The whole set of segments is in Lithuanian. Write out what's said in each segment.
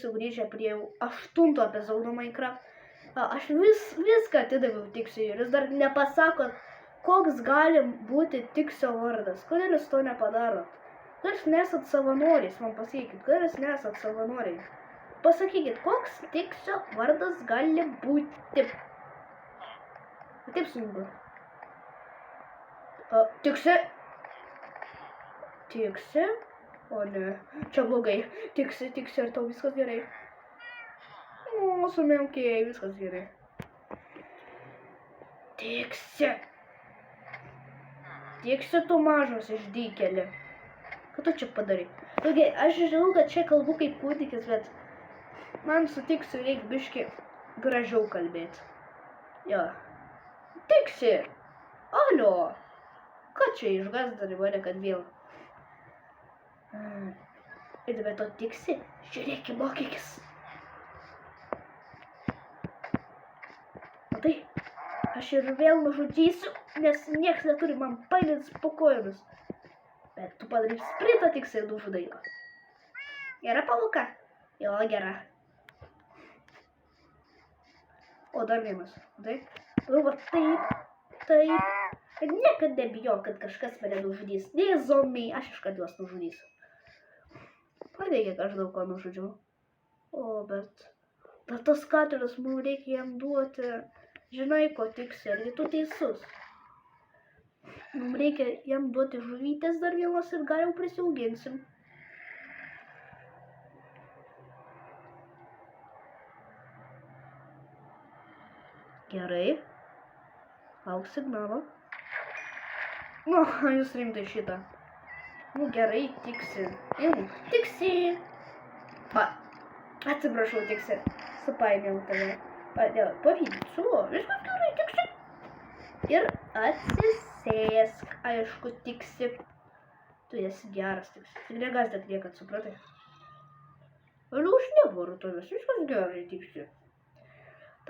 sugrįžę prie 8 epizodo Minecraft. Aš viską atidaviau Tiksiui ir jis dar nepasako, koks gali būti Tiksio vardas. Kodėl jūs to nepadarot? Kodėl jūs nesat savanoriais, man pasakykit, kodėl jūs nesat savanoriai? Pasakykit, koks Tiksio vardas gali būti? Taip sunku. Tiksi? Tiksi? O ne, čia blogai. Tiksi, ir tau viskas gerai. O, sumiaukėjai, viskas gerai. Tiksi, tu mažas išdykėlė. Ką tu čia padarai? Taigi, aš žinau, kad čia kalbu kaip kūdikis, bet man su Tiksiu reikia biškį gražiau kalbėti. Jo. Tiksi! Alio! Ką čia išgazdari mane, kad vėl? Ir be to Tiksi, žiūrėk, mokykis. Matai, aš ir vėl nužudysiu, nes nieks neturi man painėtis po kojomis. Bet tu padarysi sprintą Tiksi ir nužudai jo. Gera pamoka? Jo, gera. O dar vienas. Taip. Va taip. Ir niekad nebijok, kad kažkas mane nužudys. Nei zombiai, aš iškart juos nužudysiu. Padėkė, kad aš daug ko nužudžiau. O, bet tas katilas, mums reikia jam duoti, žinai, ko Tiksi, argi tu teisus. Mums reikia jam duoti žuvytės dar vienos ir gal jau prisiauginsim. Gerai. Lauk signalo. Nu, jūs rimtai šitą. Nu, gerai, Tiksi. Tiksi! Atsiprašau, Tiksi. Supainiau tave. Pavydžiu. Viskas gerai, Tiksi. Ir atsisėsk. Aišku, Tiksi. Tu esi geras, Tiksi. Tik negazdėk niekad, supratai. Aliu, aš nevaru tavęs. Viskas gerai, Tiksi.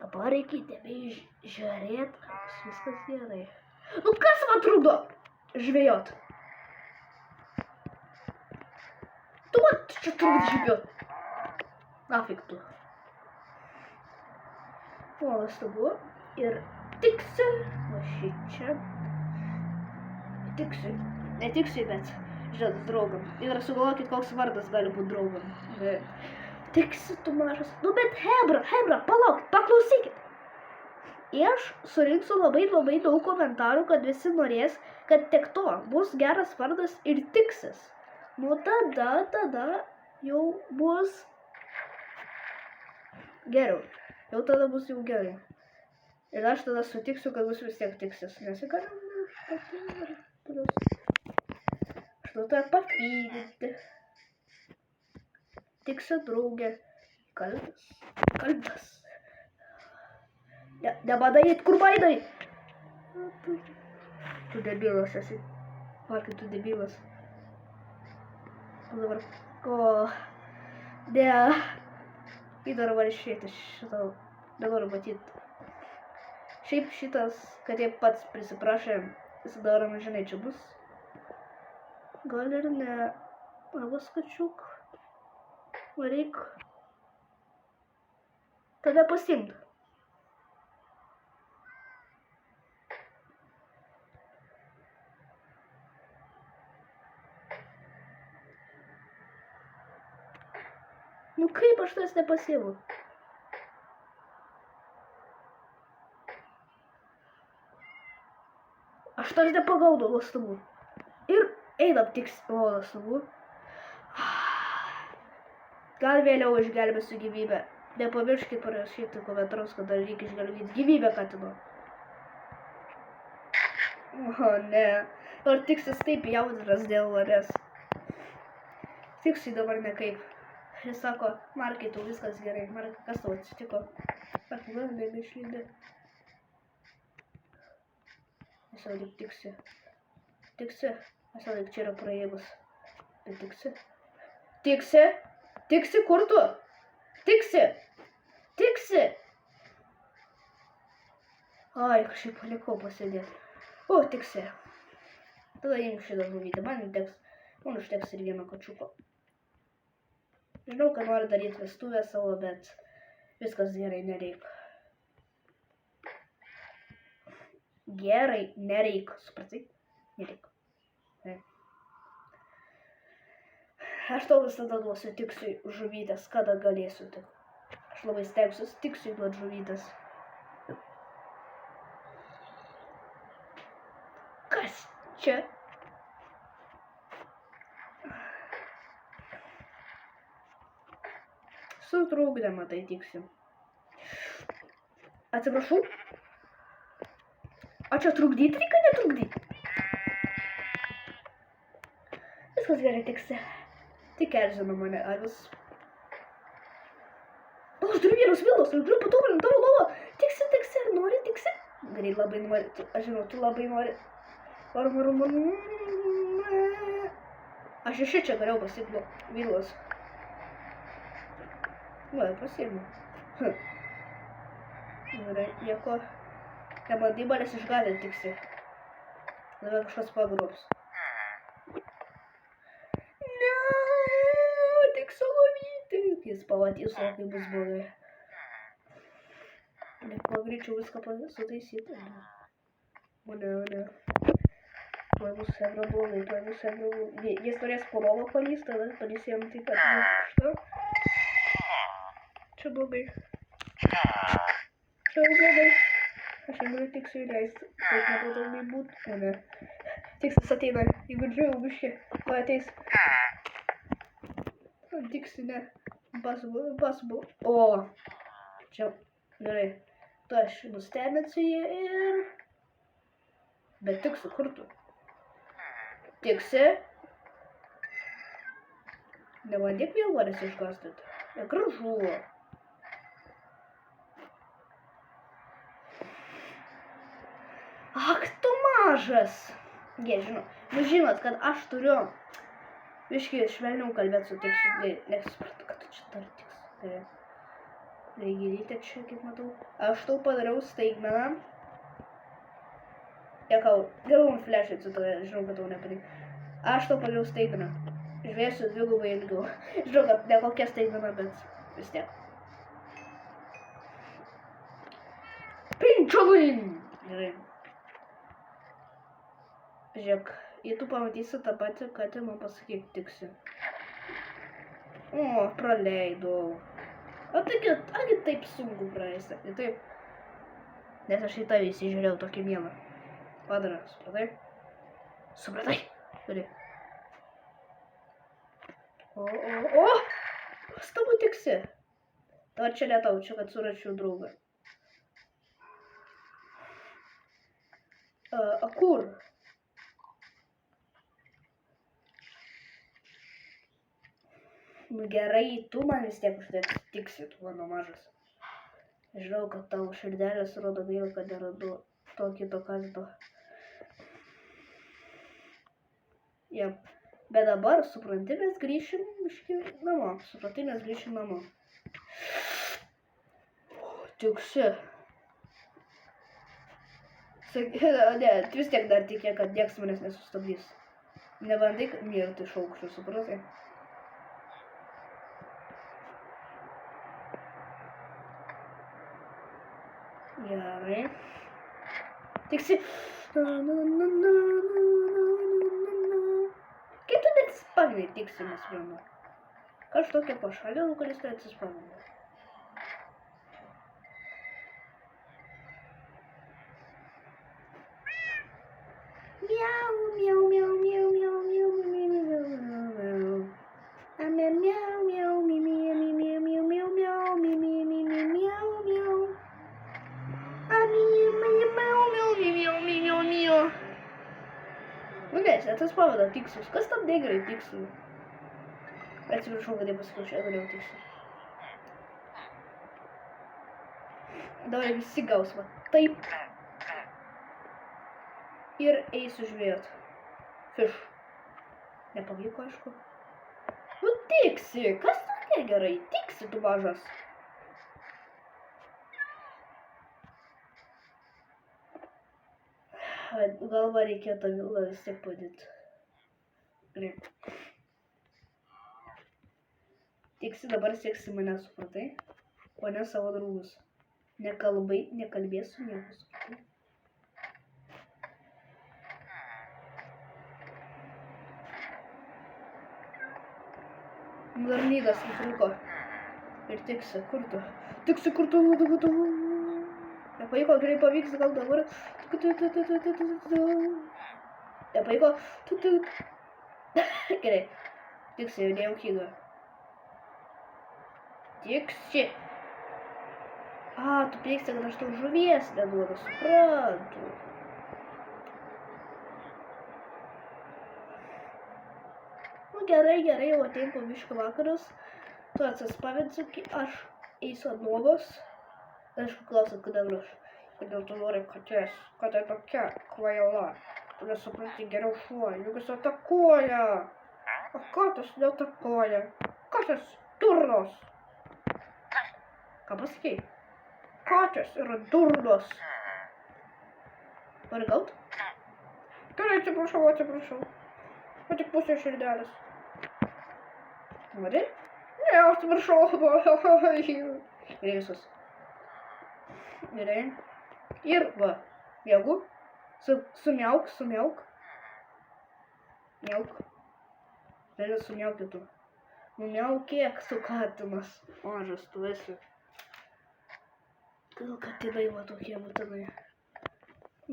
Dabar reikia tebe žiūrėt, viskas gerai. Nu, kas man trukdo žvejot? Tu man čia trukdo žvejot. Nafik tu. O, nuostabu. Ir Tiksi. Va šičia. Tiksi. Ne Tiksi, bet žinot, draugam. Ir sugalvokit, koks vardas gali būti draugam. Tiksi, tu mažas. Nu, bet Hebra, palaukit, paklausykit. Aš surinksiu labai daug komentarų, kad visi norės, kad tik to bus geras vardas ir Tiksis. Nu, tada jau bus geriau. Jau tada bus jau gerai. Ir aš tada sutiksiu, kad bus vis tiek Tiksis. Nesigalim aš tave papydyti. Tiksio draugė. Kalbas. Nebadaryt, kur baidai? Tu debilas esi. Varkai, tu debilas. Dabar, ne. Į dar var išėti šitą. Nenoriu matyti. Šiaip šitas, kad jie pats prisiprašė, jis darom, žinai, čia bus. Gal ir ne. Labas, kačiuk. Varyk. Tave pasimt. Nu kaip aš tas nepasiimu? Aš tas nepagaudau, nuostabu. Ir einam Tiksi. O, nuostabu. Gal vėliau išgelbėsiu gyvybę. Nepamirškit parašyti komentarus, kad dar reikia išgelbėti gyvybę katino. O, ne. Ar Tiksis taip jaudinas dėl manęs. Tiksiui dabar nekaip. Jis sako, Markai, tau viskas gerai. Markai, kas tau atsitiko? Markai, gal nebeišlydė. Aš jau lik Tiksi. Tiksi. Aš jau lik čia yra praėgus. Bet Tiksi. Tiksi. Tiksi, kur tu? Tiksi. Tiksi. Ai, kažkaip palikau pasėdėti. O, Tiksi. Tada imk šitą žuvytę. Man užteks ir vieno kačiuko. Žinau, kad nori daryti vestuvę savo, bet viskas gerai, nereik. Gerai, nereik. Supratai? Nereik. Ne. Aš tau visada duosiu Tiksiui žuvytės, kada galėsiu tik. Aš labai stengsiuosi Tiksiui duoti žuvytės. Kas čia? Sutrukdė, matai, Tiksiu. Atsiprašau. O čia trukdyti reikia, netrukdyti? Viskas gerai, Tiksi. Tik erzino mane, avis. O, aš turiu vienus vilus, aš turiu patobulinti tavo lovą. Tiksi, ar nori, Tiksi? Greit labai nori, aš žinau, tu labai nori. Varum. Aš iš čia galėjau pasiimti vilus. Va, pasiimu. Gerai, nieko. Nebandy manęs išgąsdinti, Tiksi. Dabar kažkas pagrobs. Ne, Tiksio lovytė. Jis pamatys, o kai bus blogai. Kuo greičiau viską sutaisyti. O ne. Tuoj bus Sebra blogai, Jis norės po lovą palys, tada palys jam taip pat. Štai. Čia blogai. Aš negaliu Tiksiui leisti, taip nepatogiai būtų, o ne. Tiksis ateina, jeigu džiaugiu biškį, va ateis. Tiksi, ne. Basbu. O, čia, gerai. Tu aš nustebinsiu jį ir... Bet Tiksi, kur tu? Tiksi? Nebandyk vėl manęs išgąsdinti. Negražu. Ak, tu mažas. Jie, žinau. Jūs žinot, kad aš turiu biškį švelniau kalbėti su Tiksiu. Nesuprantu, kad tu čia dar Tiks. Reigilytė čia, kaip matau. Aš tau padariau staigmeną. Jekau, geriau man flešai su tave, žinau, kad tau nepatinka. Aš tau padariau staigmeną. Žvėsiu dvigubai ilgiau. Žinau, kad ne kokia staigmena, bet vis tiek. Pinčalin! Gerai. Žiūrėk, jei tu pamatysi tą patį, ką tai man pasakyk, Tiksi. O, praleidau. O taigi taip sunku praeisi. Ir taip. Nes aš į tavį įsižiūrėjau tokį mielą. Padarą, supratai? Supratai? Turi. O! Kas tavo Tiksi? Tavo čia ne tau, čia kad suračiau draugą. A kur? Nu gerai, tu man vis tiek uždėti Tiksi, tu mano mažas. Žinau, kad tavo širdelės rodo gaila, kad neradu to kito kalto. Jep. Bet dabar, supranti, mes grįšim namo. Tiksi. Ne, tu vis tiek dar tikė, kad nieks manęs nesustabdys. Nebandyk mirti iš aukščių, supratai? Gerai. Tiksi. Kaip tu neatsispaminai, Tiksi, nesuprantu. Aš tokia pašalinau, kad jis tai atsispaminai. Miau. Nu ne, atsispaudo Tiksius. Kas tam negrai Tiksiui? Atsiprašau, kad pasakiau, čia galėjau Tiksiui. Dabar visi gaus, va, taip. Ir eisiu žvėjot. Fiš. Nepavyko, aišku. Nu, Tiksi, kas tokia gerai? Tiksi, tu mažas. Galva reikėjo tą vilą vis tiek padėti. Gerai. Tiksi dabar seksi mane, supratai? O ne savo draugus. Nekalbės su nieku, supratai? Dar Nydas įtrūko. Ir Tiksi, kur tu? Tiksi, kur tu? Nepavyko, gerai pavyks gal dabar. Nepavyko. Gerai. Tiksi, judėjau kygą. Tiksi. Tu pyksti, kad aš tau žuvies neduodu, suprantu. Gerai, jau atein po biškį vakaras. Tu atsispavinsi, aš eisiu ant nuogos. Aišku, klausat, kodėl aš. Kodėl tu nori katės? Katė tokia kvaila. Tu nesupranti geriau šuo, juk jis atakuoja. O katės neatakuoja. Katės durnos. Ką pasakei? Katės yra durnos. Nori gaut? Gerai, atsiprašau. O tik pusė širdelės. Nori? Ne, atsiprašau. Gerai visus. Gerai. Ir va, jeigu sumiauk. Miauk. Vėliau sumiauki tu. Numiaukėk tu katinas. Mažas tu esi. Gal katinai va tokie būtinai.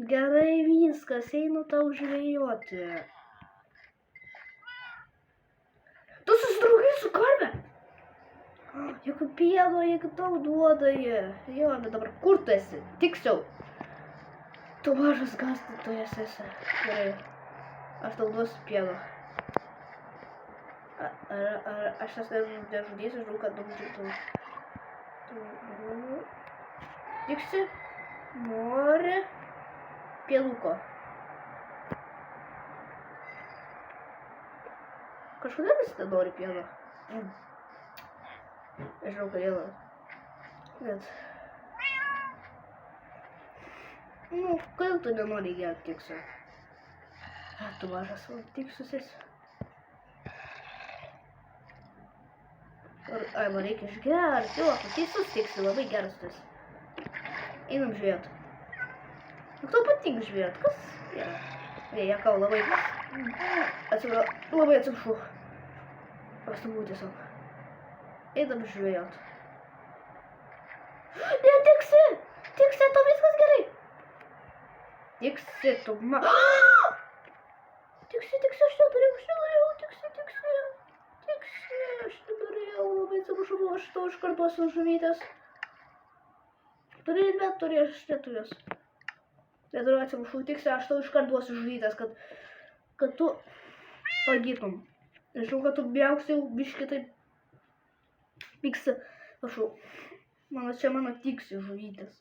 Gerai viskas, einu tau žvejoti. Tu susidraugai su karve? Juk pieno, jeigu tau duoda jie. Jo, bet dabar kur tu esi? Tiksiau. Tu mažas gąsdytojas esi. Gerai. Aš tau duosiu pieno. Aš tas nežudysiu, žinau, kad nužudytų. Tiksi? Nori pienuko. Kažkodėl visi nenori pieno. Nežinau, kodėl. Bet... kodėl tu nenori gerti Tiksio? Tu mažas Tiksus esi. Man reikia išgerti. Jo, tu teisus Tiksi, labai geras tu esi. Einam žvėjot. Tau patinka žvėjot, kas yra? Jekau, labai atsiprašau. Pastabų tiesiog. Einam žvėjot. Ne, Tiksi, tau viskas gerai. Tiksi, tu ma... Tiksi, aš neturėjau. Tiksi, aš neturėjau. Labai atsiprašau, aš tau iškart duosiu žuvytės. Turi, aš neturės. Neturiu, atsiprašau, Tiksi, aš tau iškart duosiu žuvytės, kad tu pagytum. Žinau, kad tu biauksi jau biškį taip pyksti. Prašau, mano Tiksi žuvytės.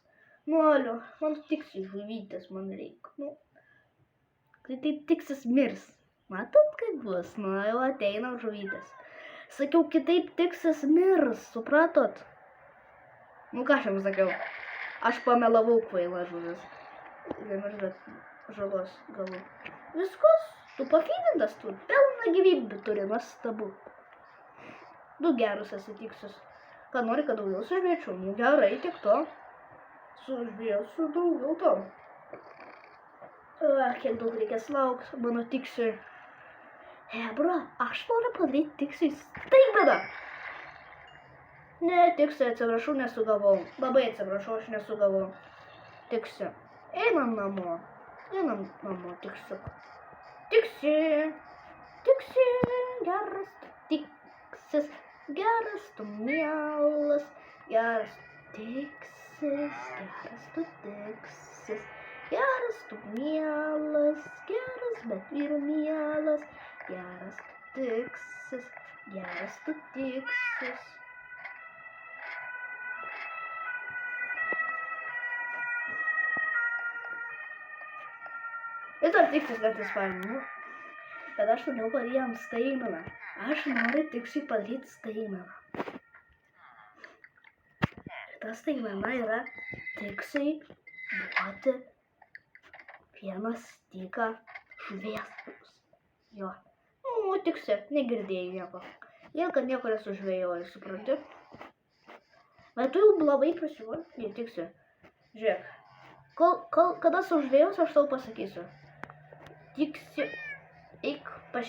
Alio, mano Tiksi žuvytės man reikia. Tai Tiksis mirs. Matot, kaip bus? Jau ateina žuvytės. Sakiau, kitaip Tiksis mirs, supratot? Ką aš jums sakiau? Aš pamelavau kvaila žuvis. Bet žalos galų. Viskas, tu pafydintas, tu pilna gyvybė turi, nuostabu. Du gerus esi Tiksus. Ką nori, kad daugiau sužvėčiau? Gerai, tik to. Sužvėsiu daugiau to. Kiek daug reikės laukti, mano Tiksiui. Bro, aš noriu padaryti Tiksiui staigmeną. Ne, Tiksi, atsiprašau, nesugavau. Labai atsiprašau, aš nesugavau. Tiksi, einam namo, Tiksiuk. Tiksi, geras Tiksis, geras tu mielas, geras Tiksis, geras tu mielas, geras, bet ir mielas, geras tu Tiksis. Ir dar Tiksis neatsispalinu. Bet aš norėjau padaryti jam staigmeną. Aš noriu Tiksiui padaryti staigmeną. Ir ta staigmena yra Tiksiui duoti vieną styką žuvies. Jo. Tiksi, negirdėjai nieko. Ir kad nieko nesužvėjoju, supranti? Bet tu jau labai prasivoji, netiksi. Žiūrėk, kada sužvėjus, aš tau pasakysiu. Tiksi, eik pas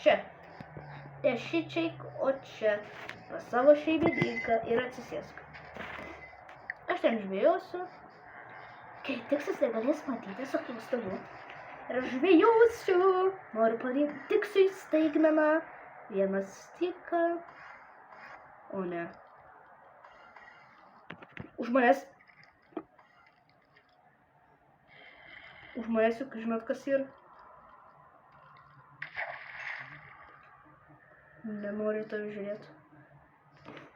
čia. Ne šičiaik, o čia. Pas savo šeimininką ir atsisėsk. Aš ten žvėjosiu. Kai Tiksis negalės matyti, sakau stabu. Ir aš žvėjosiu. Noriu padėti Tiksui staigmeną. Vieną stiką. O ne. Už manęs juk žinot, kas yra. Nenoriu tave žiūrėti.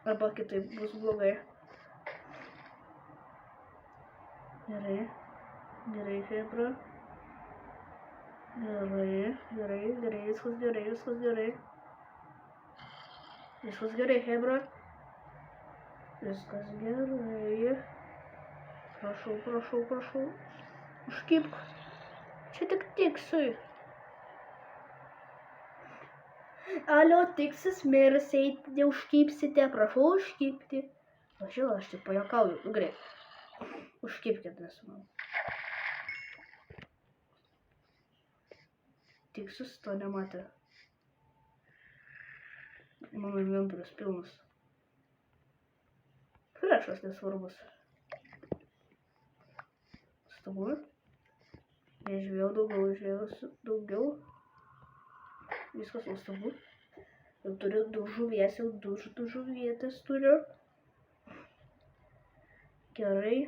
Arba kitaip bus blogai. Gerai. Gerai, Hebra. Gerai. Viskas gerai. Viskas gerai, Hebra. Viskas gerai. Prašau. Užkibk. Čia tik Tiksui. Alio, Tiksis, mirsiai, neužkibsite, prašau užkibti. Važiuoju, aš tik pajuokauju, greit. Užkibkit, nesu man. Tiksis to nematė. Mano inventorius pilnas. Flešas nesvarbus. Stabu. Nežvėjau daugiau. Viskas nuostabu. Jau turiu du žuvies, jau du žuvietes turiu. Gerai.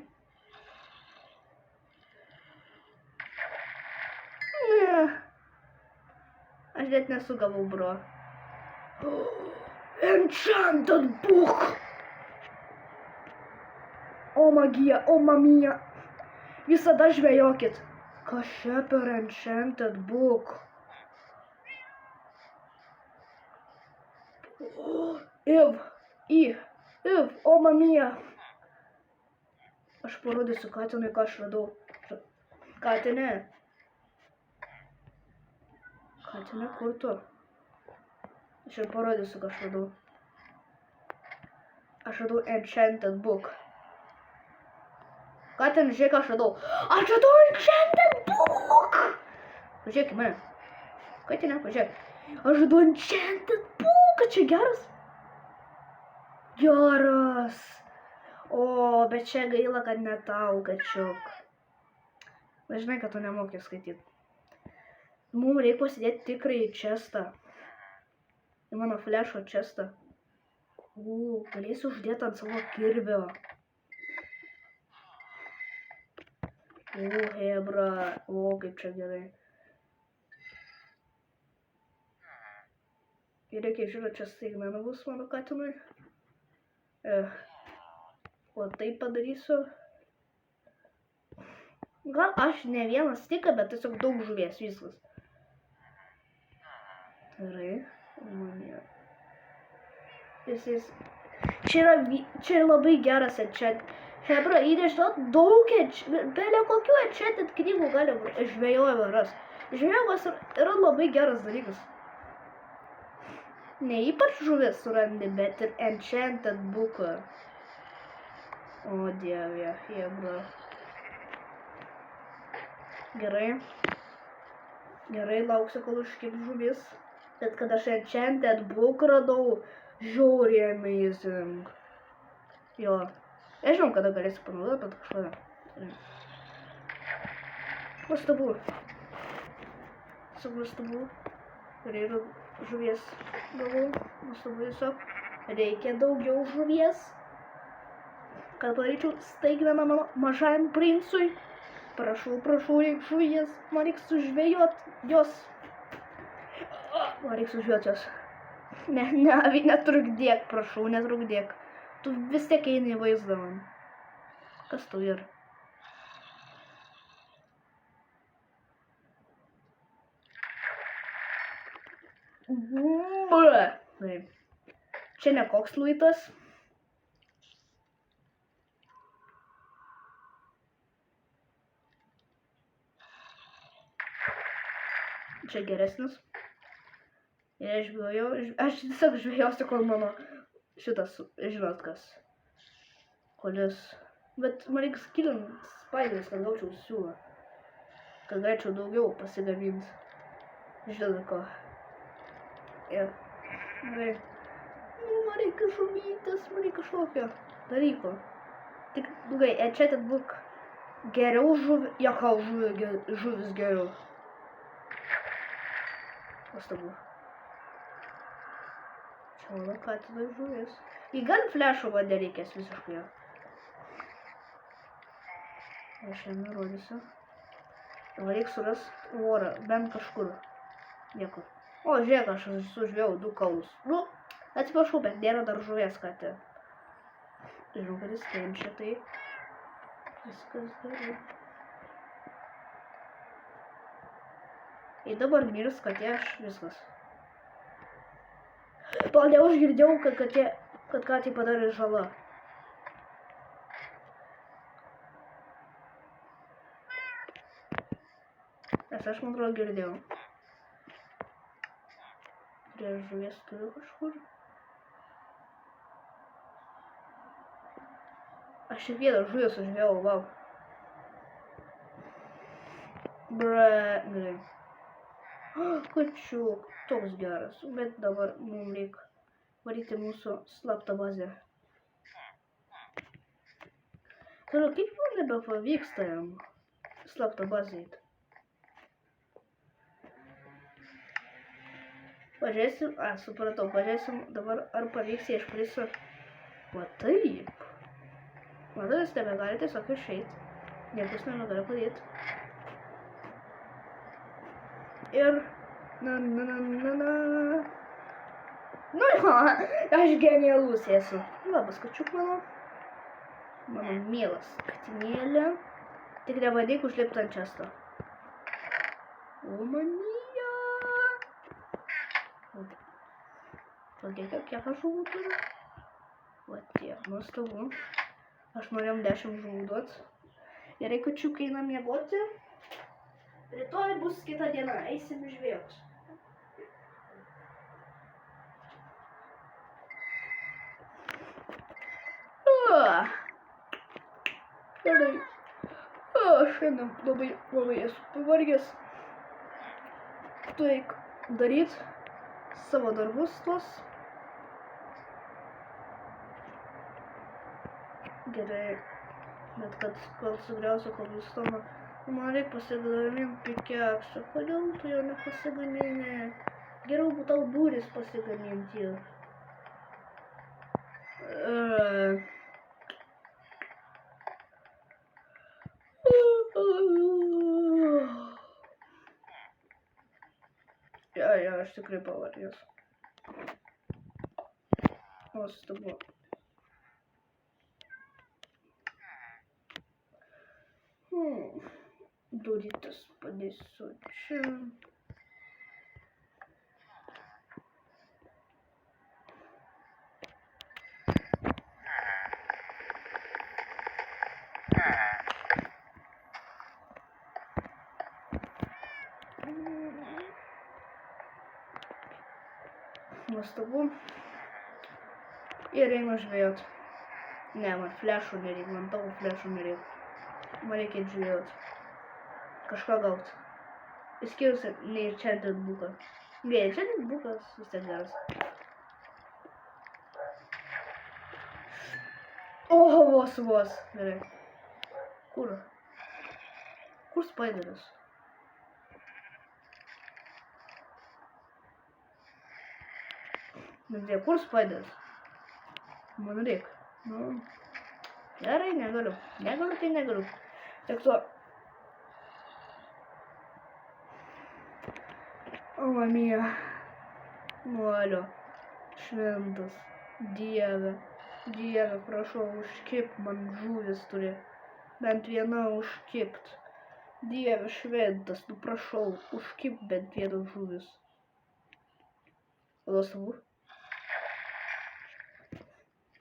Ne. Aš net nesugavau, bro. Enchanted book! O magija, o mamija. Visada žvejokit. Kas čia per Enchanted book? Iv, o mamija. Aš parodysiu katinui, ką aš radau. Katinė. Katinė, kur tu? Aš ir parodysiu, ką aš radau. Aš radau Enchanted book. Katinė, žiūrėk, ką aš radau. Aš radau Enchanted book! Pažiūrėk į mane. Katinė, pažiūrėk. Aš radau Enchanted book. Čia geras? Geras. O, bet čia gaila, kad ne tau, kačiuk. Bet žinai, kad tu nemokė skaityti. Mums reikia pasidėti tikrąjį čestą. Į mano flešo čestą. Galėsiu uždėti ant savo kirvio. Hebra. Kaip čia gerai. Ir reikia žiūrėti, čia staigmena bus mano katinui. O taip padarysiu. Gal aš ne vieną stiką, bet tiesiog daug žuvies, viskas. Gerai. Čia yra labai geras enchant. Hebra, įdėždot daug belė kokių enchanted knygų gali žvėjojimas ras. Žvėjojimas yra labai geras dalykas. Ne ypač žuvis surandi, bet ir Enchanted booką. O dieve, Hebra. Gerai, lauksiu, kol užkib žuvis. Bet kad aš Enchanted book radau, žiauriai amazing. Jo. Nežinau, kada galėsiu panaudoti, bet kažkada. Nuostabu. Nuostabu. Gerai, žuvies gavau. Nuostabu tiesiog. Reikia daugiau žuvies. Kad padaryčiau staigmeną mano mažajam princui. Prašau, reikia žuvies. Man reikia sužvėjot jos. Man reikia sužvėjot jos. Netrukdėk, prašau, netrukdėk. Tu vis tiek eini į vaizdą man. Kas tu yra? Taip. Čia ne koks luitas. Čia geresnis. Ir aš tiesiog žvejosiu, kol mano šitas, žinot kas, kuris, bet man reikia skilint spaideris, kad gaučiau siūlą, kad galėčiau daugiau pasigaminti, žinot ko. Ir, gerai, man reikia žuvytės, man reikia kažkokio dalyko. Tik, gerai, čia tad būk geriau žuvi, jokau žuvis geriau. Pastabu. Čia mano katinai žuvis. Į gal flešo man nereikės visiškai. Aš jam nerodysiu. Dabar reikia surasti orą, bent kažkur. Niekur. O, žiūrėk, aš sužvėjau 2 kaulus. Nu, atsiprašau, bet nėra dar žuvies katė. Žinau, kad jis kenčia, tai viskas gerai. Ir dabar mirs katė, aš viskas. Palauk, aš girdėjau, kad katė padarė žalą. Nes aš, man atrodo, girdėjau. Prie žuvies turiu kažkur. Aš ir vieną žuvį sužvėjau, wow. Gerai. Kačiuk, toks geras, bet dabar mums reikia varyti mūsų slaptą bazę. Toliau, kaip man nebepavyksta jam slaptą bazę eiti? Pažiūrėsim, supratau, pažiūrėsim dabar, ar pavyks jie išprisiu. Va taip. Matau, jūs nebegali tiesiog išeiti. Niekas nebegali padėti. Ir na. Nu jo, aš genialus esu. Labas, kačiuk mano. Mano mielas katinėlė. Tik nebandyk užlipti ant često. O manyje. Pažiūrėk, kiek aš žuvų turiu. Va tiek, nuostabu. Aš norėjom 10 žuvų duoti. Gerai, kačiukai, einam miegoti. Rytoj bus kita diena, eisim žvejot. Gerai. Šiandien labai esu pavargęs. Tu eik daryt savo darbus tuos. Gerai. Bet kad kol sugriausiu koblistoną, man reikia pasigaminti pikeksą. Kodėl tu jo nepasigamini? Geriau būtų tau duris pasigaminti. Ja, aš tikrai pavargęs. Nuostabu. Durytas padėsiu čia. Nuostabu. Ir einu žvejot. Ne, man flešų nereikia, man tavo flešų nereikia. Man reikia žvejot. Kažką gauti. Išskyrus neiščiantant buką. Neiščiantant bukas vis tiek geras. O, vos. Gerai. Kur? Kur spaideris? Gerai, kur spaideris? Man reikia. Nu. Gerai, negaliu. Negaliu. Tiek to. O, mamija. Nuolio. Šventas. Dieve, prašau, užkip man žuvis turi. Bent viena užkipt. Dieve šventas, nu prašau, užkip bent vieną žuvis. Nuostabu.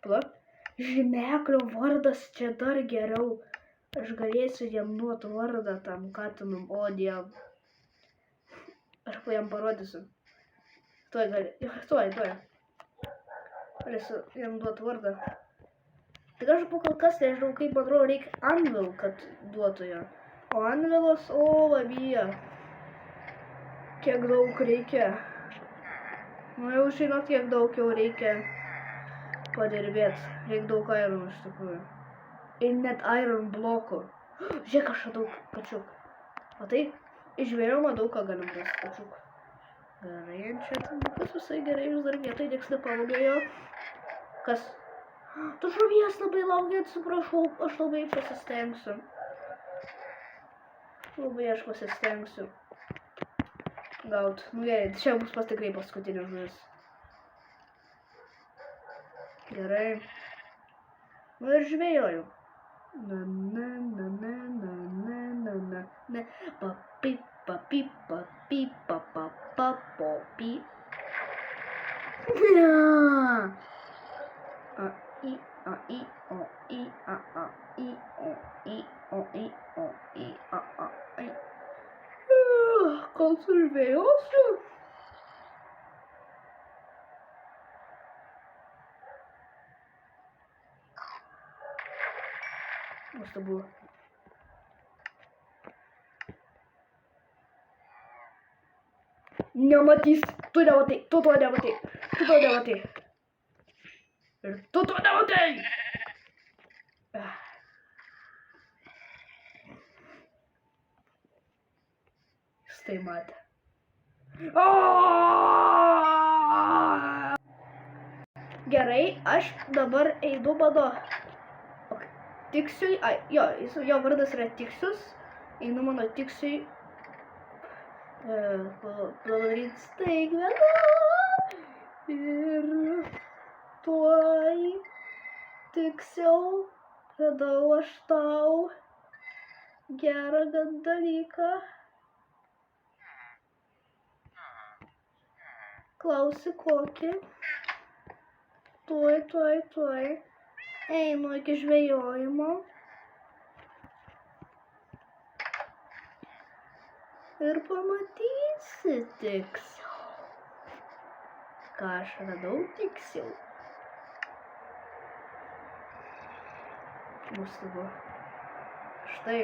Pala. Žymeklio vardas čia dar geriau. Aš galėsiu jam duoti vardą tam katinum, o diev. Aš jam parodysiu. Tuoj gali. Tuoj. Galėsiu jam duoti vardą. Tik aš po kol kas nežinau, kaip man atrodo reikia anvilų, kad duotų ją. O anvilas, vabyje. Kiek daug reikia. Nu jau žinot, kiek daug jau reikia padirbėti. Reikia daug iron iš tikrųjų. Ir net iron blokų. Žiūrėk, aš daug kačiukų. Matai, iš žvėrimo daug ką galim rasti kačiukų. Gerai, čia tas visai gerai, vis dar vietoj nieks nepavogėjo. Kas? Tu žuvies labai laukia, atsiprašau, aš labai pasistengsiu. Aš pasistengsiu gaut. Nu gerai, čia bus tikrai paskutinė žuvis. Gerai. Nu ir žvėjoju. Kol sužvėjosiu. Nuostabu. Nematys, tu nematai, tu to nematai. Ir tu to nematai. Jis tai matė. Gerai, aš dabar einu mano Tiksiui, jo vardas yra Tiksius. Einu mano Tiksiui padaryti staigmeną. Ir tuoj Tiksiau radau aš tau gerą dalyką. Klausi kokį. Tuoj. Einu iki žvejojimo. Ir pamatysi Tiksiau. Ką aš radau Tiksiau. Nuostabu. Štai.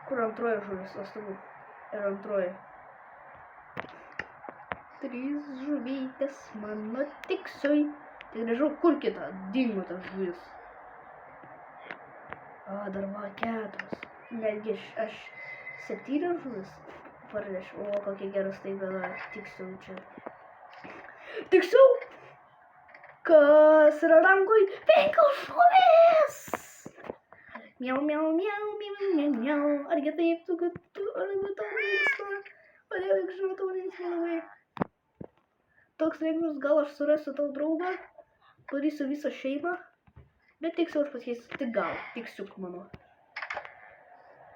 Kur antroji žuvis? Nuostabu. Ir antroji. 3 žuvytės mano Tiksiui. Tai nežinau, kur kita dingo tas žuvis. Dar va 4. Netgi aš 7 žuvis parnešiau. Kokia gera staigmena Tiksiau čia. Tiksiau! Kas yra rankoj? 5 žuvis! Miau. Argi taip tu, kad tu, argi tau linksma? Argi žinau, tau linksma labai. Toks linksmas, gal aš surasiu tau draugą, padarysiu visą šeimą, bet Tiksiau aš pasakysiu, tik gal, Tiksiuk mano.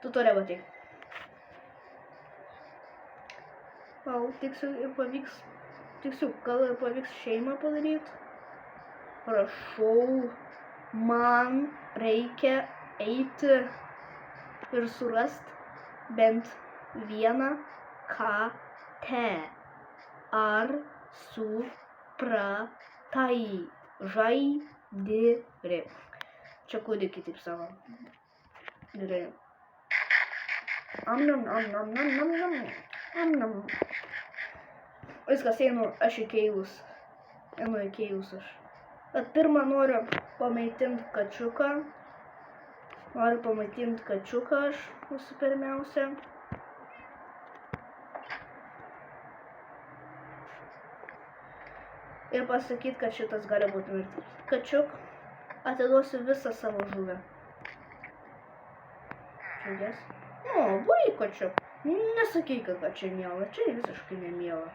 Tu to nematai. Gal Tiksiuk, gal pavyks šeimą padaryti? Prašau, man reikia eiti ir surasti bent vieną katę. Ar supratai? Žaidėrė. Čia kūdikį taip savo. Gerai. Viskas, einu aš į keilus. Aš. Bet pirmą noriu pamaitinti kačiuką. Aš visų pirmiausia. Ir pasakyti, kad šitas gali būti mirtis. Kačiuk, atiduosiu visą savo žuvę. Džiaugies? Buvai kačiuk. Nesakyk, kad čia miela. Čia visiškai nemiela.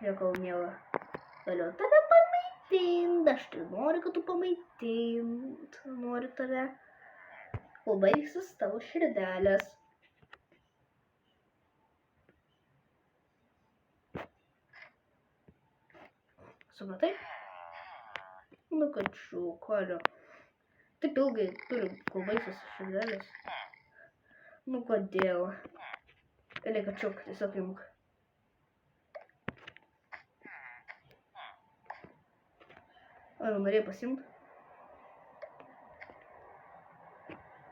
Niekau miela. Galiu tave pamaitint. Aš tai noriu, kad tu pamaitint. Noriu tave. Kol baigsis tavo širdelės. Supratai? Nu, kačiuk, alio. Taip ilgai turi, kol baigsis širdelės. Nu, kodėl? Eli, kačiuk, tiesiog imk. O, jau norėjau pasiimti.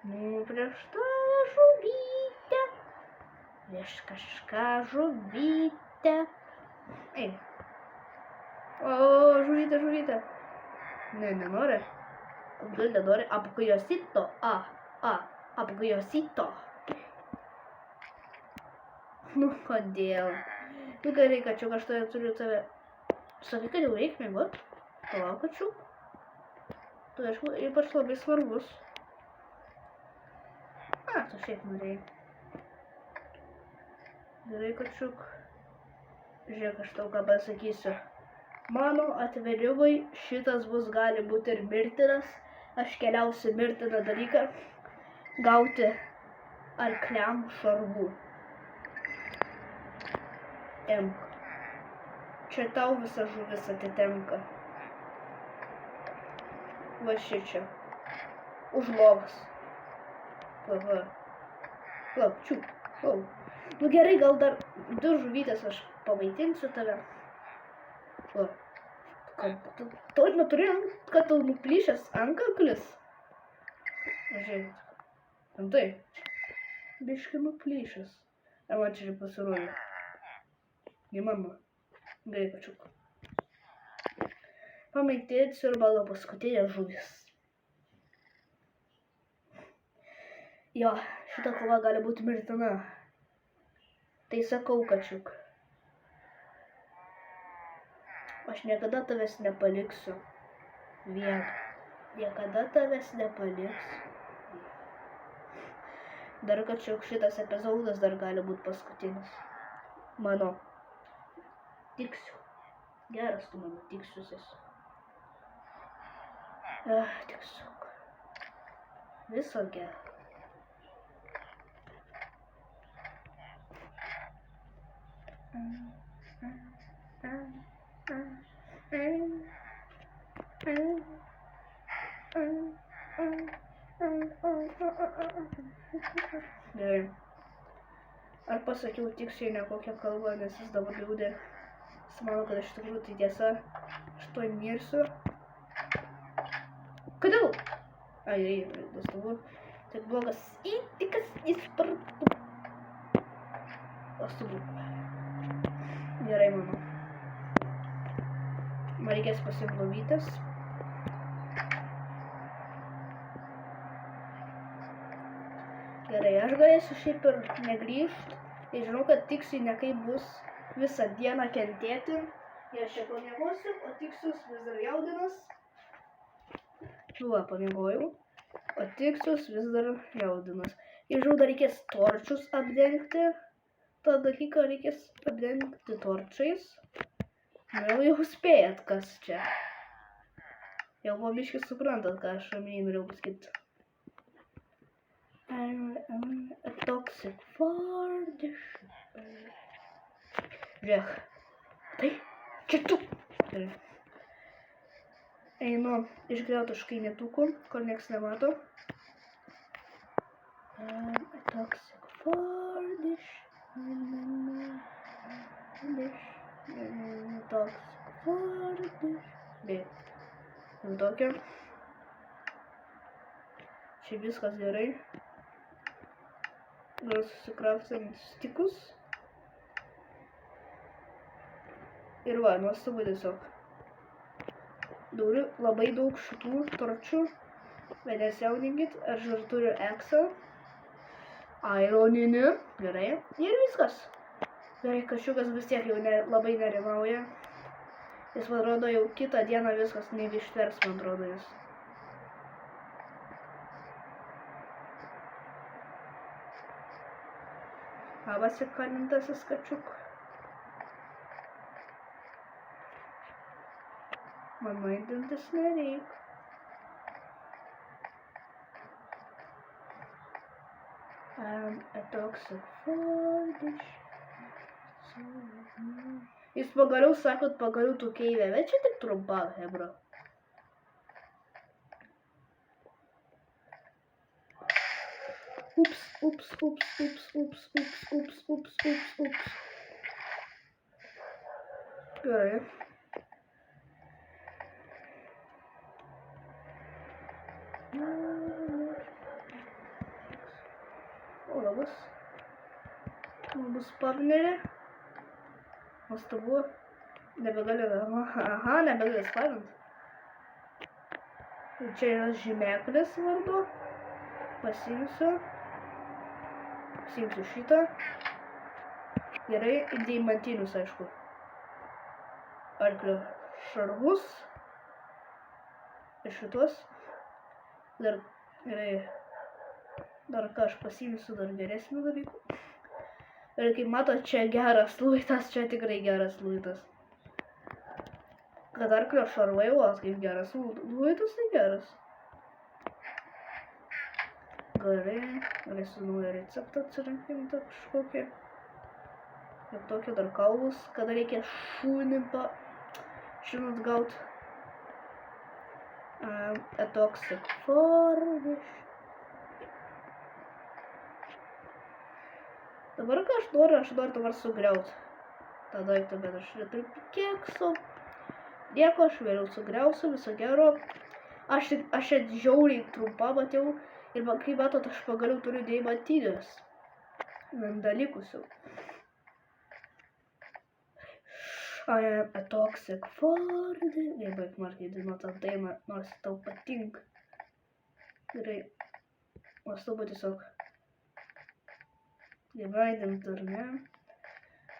Nu, prieš tą žuvytę. Prieš kažką žuvytę. Ei. O, žuvytė. Ne, nenori. Gal nenori. Apkujosito. Apkujosito. Nu, kodėl? Nu, gerai, kačiuk, aš turiu tave. Sakai, kad jau reikia mėgot. Palauk, kačiuk. Tu, aišku, ypač labai svarbus. Tu šiaip norėjai. Gerai, kačiuk. Žiūrėk, aš tau ką pasakysiu. Mano atverimui šitas bus gali būti ir mirtinas. Aš keliausiu mirtiną dalyką. Gauti arkliam šarvų. Imk. Čia tau visa žuvis atitenka. Va šičia. Už lovas. Va. Čiūp. Nu gerai, gal dar 2 žuvytės aš pamaitinsiu tave. Va. Tu neturėjom, kad tau nuplyšęs antkaklis. Žiūrėk. Antai. Biškai nuplyšęs. Ar man čia pasirodė? Įmanoma. Gerai, kačiuk. Pamaitinsiu ir mano paskutinė žuvis. Jo, šita kova gali būti mirtina. Tai sakau, kačiuk. Aš niekada tavęs nepaliksiu. Niekada tavęs nepaliksiu. Dar, kačiuk, šitas epizodas dar gali būti paskutinis. Mano. Tiksiu. Geras tu mano tiksiusis. Tiksiuk. Viso gero. Gerai. Ar pasakiau tiksliai ne kokią kalbą, nes jis dabar liūdė. Jis mano, kad iš tikrųjų tai tiesa. Aš tuoj mirsiu. Kodėl? Ai, nuostabu. Tai blogas įtikas įspartų. Nuostabu. Gerai, mano. Man reikės pasiimti lovytės. Gerai, aš galėsiu šiaip ir negrįžti. Tai žinau, kad tiksiai nekaip bus visą dieną kentėti. Ir aš čia pamiegosiu, o tiksius vis dar jaudinas. Va, pamiegojau. O tiksius vis dar jaudinas. Ir žinau, dar reikės torčius apdengti. tą dalyką reikės padengti torčiais. Jau spėjat, kas čia. Jau po biškį suprantat, ką aš norėjau pasakyti. A toxic for the shipper. Žiūrėk. Tai, čia tu. Einu išgriauti škainetukų, kur nieks nemato. A toxic for the shipper. Toxic for the shipper. Tokia. Čia viskas gerai. Gal susikraftam stikus. Ir va, nuostabu tiesiog. Turiu labai daug šitų torčių. Bet nesijaudinkit, aš dar turiu eksą. Ironinį. Gerai. Ir viskas. Gerai, kačiukas vis tiek jau labai nerimauja. Jis, man atrodo, jau kitą dieną viskas nebeištvers, man atrodo, jis. Labas įkalintasis kačiuk. Man maidintis nereik. A toxic for this. Jūs pagaliau sakot, pagaliau tu keivė, bet čia tik trumpa, hebra. Ups. Gerai. O, labas partnerė. Nuostabu. Nebegaliu. Aha, nebegaliu spavint. Čia yra žymeklis vardu. Pasiimsiu šitą. Gerai, deimantinius, aišku. Arklio šarvus. Ir šitos. Dar, gerai. Dar ką aš pasiimsiu dar geresnių dalykų. Ir kaip matot, čia geras luitas, čia tikrai geras luitas. Kad arklio šarvai, kaip geras luitas, tai geras. Gerai, galėsiu naują receptą atsirinkti kažkokį. Ir tokie dar kaulus, kada reikia šunį žinot gaut. Toxic forbish. Dabar ką aš noriu dabar sugriaut tą daiktą, bet aš neturiu kekso. Nieko, aš vėliau sugriausiu, viso gero. Aš čia žiauriai trumpą matėjau ir kaip matot, aš pagaliau turiu deimantinius dalykus jau. I am a toxic forbish. Baig markiai dainuot tą dainą, nors tau patinka. Gerai, nuostabu tiesiog. Įvaidint ar ne?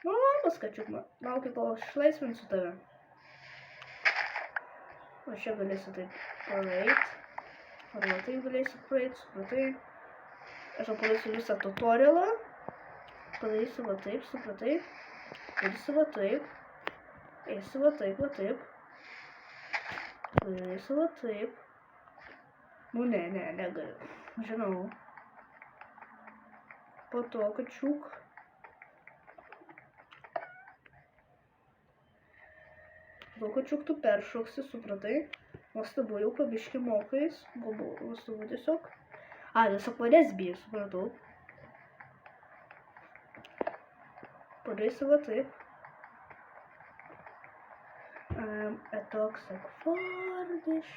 Nu, labas, kačiuk, laukiu, kol aš išlaisvinsiu tave. O čia galėsiu taip praeit. Arba taip galėsiu praeit, supratai. Aš padarysiu visą tutorialą. Padarysiu va taip, supratai. Padarysiu va taip. Eisiu va taip, va taip. Padarysiu va taip. Nu, negaliu. Žinau. Po to, kačiuk. Po to, kačiuk, tu peršoksi, supratai. Nuostabu, jau pabiški mokais. Nuostabu tiesiog. Tiesiog manęs bijo, supratau. Padarysiu va taip. A toxic forbish.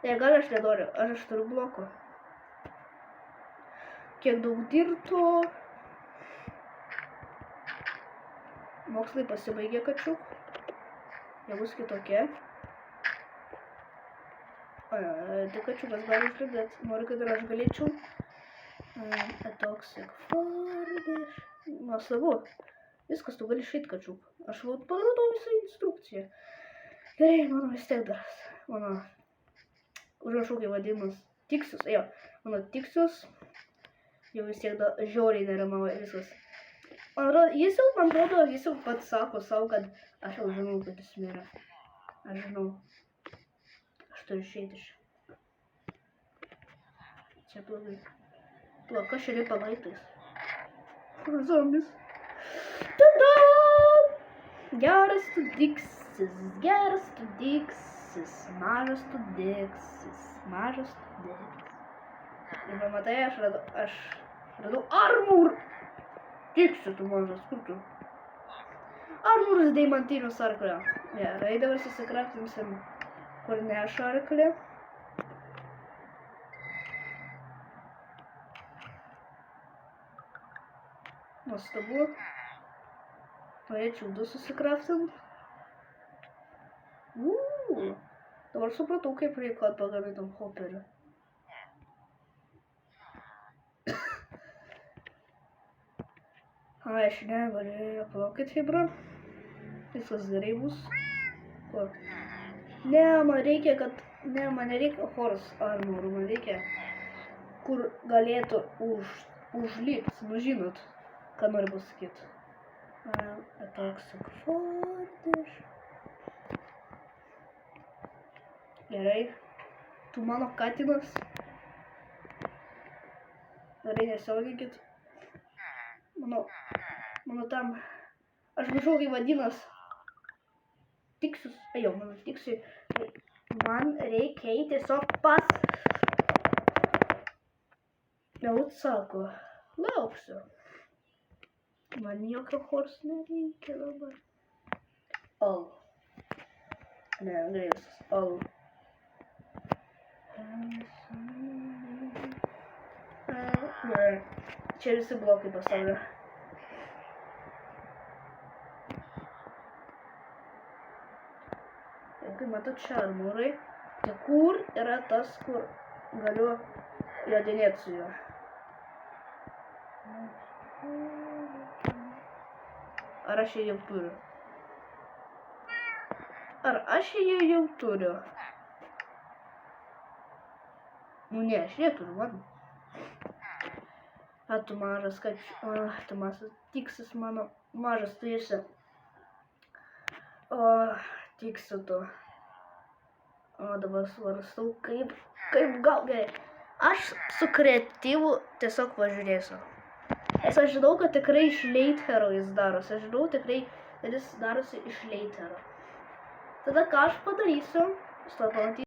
Gal aš nenoriu, aš turiu bloko. Kiek daug dirbtų. Mokslai pasibaigė, kačiuk. Jie bus kitokie. Tai kačiukas gali išlidėt. Noriu, kad ir aš galėčiau. A toxic forbish. Nuostabu. Viskas, tu gali išeit, kačiuk. Aš parodau visą instrukciją. Gerai, mano vis tiek dar. Mano užrašau, kai vadinas tiksius. Mano tiksius. Jau vis tiek žiauriai nerimauja viskas. Jis jau pats sako savo, kad aš jau žinau, kad jis mirė. Aš žinau. Aš turiu išeiti iš. Čia blogai. Plaka šeri palaitais. Zombis. Tada! Geras tu diksis. Geras tu diksis. Mažas tu diksis. Mažas tu diksis. Ir pamatai, aš radau armor. Tiksiu tu mažas, kur tu? Armoras deimantinius arklio. Gerai, dabar susikraftinsim, kur neša arklį. Nuostabu. Norėčiau 2 susikraftint. Dabar supratau, kaip reikia pagamintam hoperiu. Aš negaliu plaukti fibra. Viskas gerai bus. Ne, man reikia, man nereikia horse armor, man reikia, kur galėtų užlipti, nu žinot, ką noriu pasakyti. A toxic forbish. Gerai, tu mano katinas. Gerai, nesauginkit. Mano tam, aš nežinau, kaip vadinas. Tiksius, mano tiksiui. Man reikia tiesiog Jau sako, lauksiu. Man jokio horse nereikia dabar. Ne, greisis. Čia visi blokai pasaulio. Ir kaip matau, čia armūrai. Tai kur yra tas, kur galiu jodinėti su juo? Ar aš jį jau turiu? Ar aš jį jau turiu? Nu ne, aš neturiu, man. A, tu mažas, kad... tu mažas, tiksis mano mažas, tu esi. O, tiksi tu. O, dabar svarstau, kaip gal gerai. Aš su kreatyvu tiesiog pažiūrėsiu. Nes aš žinau, kad tikrai iš Leithero jis darosi. Aš žinau tikrai, kad jis darosi iš Leithero. Tada ką aš padarysiu, jūs to pamatysite.